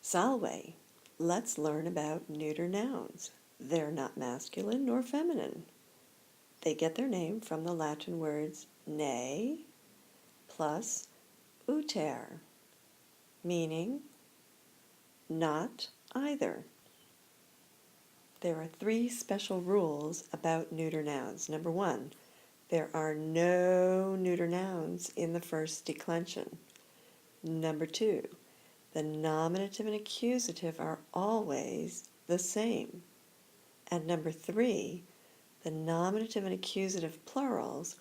Salve, let's learn about neuter nouns. They're not masculine nor feminine. They get their name from the Latin words ne plus uter, meaning not either. There are 3 special rules about neuter nouns. Number 1, there are no neuter nouns in the first declension. Number 2, the nominative and accusative are always the same. And number 3, the nominative and accusative plurals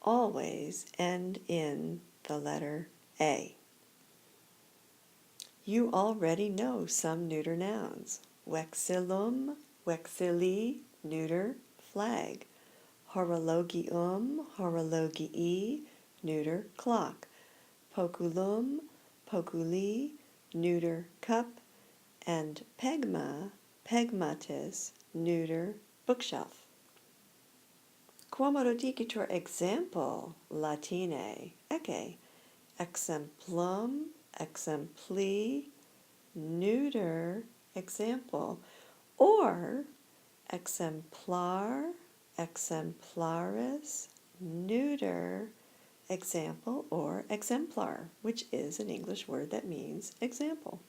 always end in the letter A. You already know some neuter nouns. Vexillum, vexilli, neuter, flag. Horologium, horologii, neuter, clock. Poculum, poculi, neuter, cup. And pegma, pegmatis, neuter, bookshelf. Quomodo dicitur example Latine, ecce, exemplum, exempli, neuter, example, or exemplar, exemplaris, neuter, example, or exemplar, which is an English word that means example.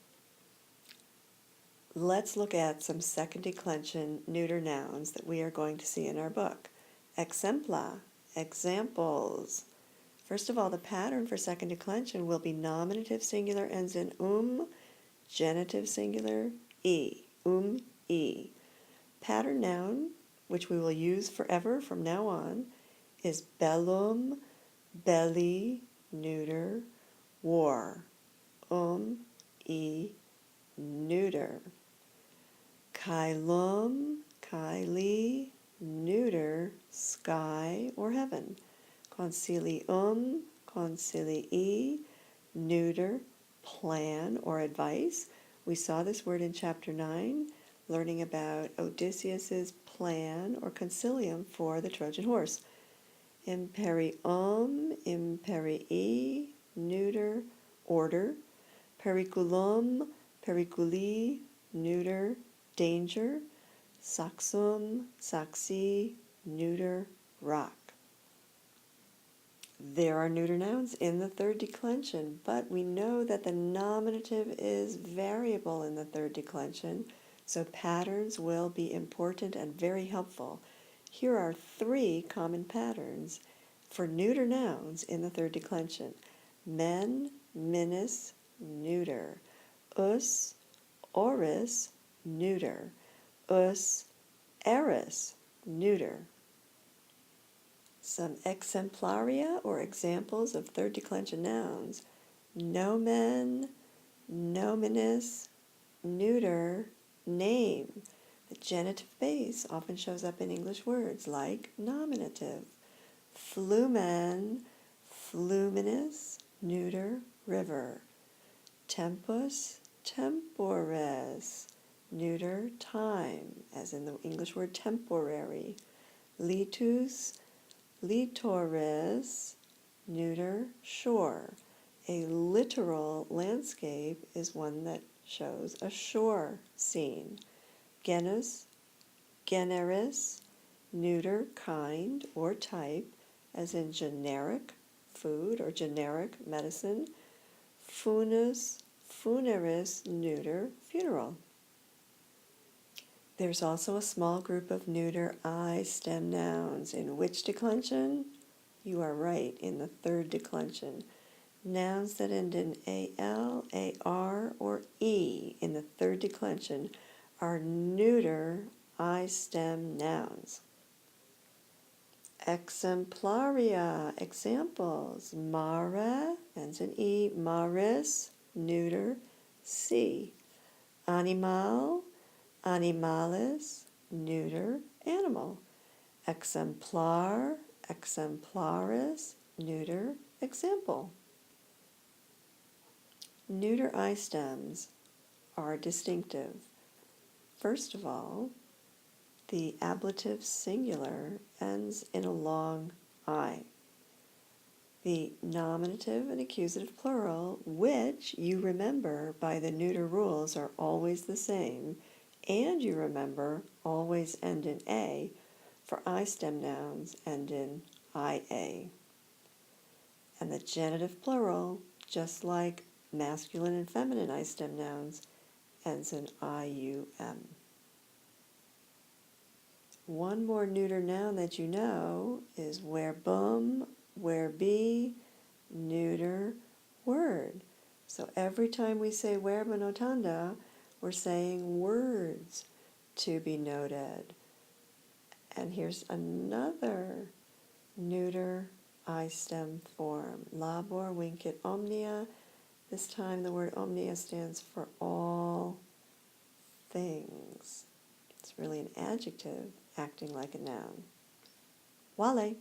Let's look at some second declension neuter nouns that we are going to see in our book. Exempla, examples. First of all, the pattern for second declension will be nominative singular ends in genitive singular e, e. Pattern noun, which we will use forever from now on, is bellum, belly, neuter, war, e, neuter. Caelum, caeli, neuter, sky or heaven. Concilium, concilii, neuter, plan or advice. We saw this word in chapter 9, learning about Odysseus's plan or concilium for the Trojan horse. Imperium, imperii, neuter, order. Periculum, periculi, neuter, danger. Saxum, saxi, neuter, rock. There are neuter nouns in the third declension, but we know that the nominative is variable in the third declension, so patterns will be important and very helpful. Here are 3 common patterns for neuter nouns in the third declension. Men, minis, neuter. Us, oris, neuter. Us, eris, neuter. Some exemplaria or examples of third declension nouns. Nomen, nominis, neuter, name. The genitive base often shows up in English words like nominative. Flumen, fluminis, neuter, river. Tempus, temporis, neuter, time, as in the English word temporary. Litus, litoris, neuter, shore. A littoral landscape is one that shows a shore scene. Genus, generis, neuter, kind or type, as in generic food or generic medicine. Funus, funeris, neuter, funeral. There's also a small group of neuter I stem nouns. In which declension? You are right, in the third declension. Nouns that end in al, ar, or e in the third declension are neuter I stem nouns. Exemplaria, examples. Mare, ends in e, maris, neuter, c. Animal, animalis, neuter, animal. Exemplar, exemplaris, neuter, example. Neuter I stems are distinctive. First of all, the ablative singular ends in a long I. The nominative and accusative plural, which you remember by the neuter rules are always the same, and you remember always end in A, for I stem nouns end in IA. And the genitive plural, just like masculine and feminine I stem nouns, ends in IUM. One more neuter noun that you know is where bum, where be, neuter word. So every time we say verba notanda, we're saying words to be noted. And here's another neuter I stem form. Labor vincit omnia. This time the word omnia stands for all things. It's really an adjective acting like a noun. Wale.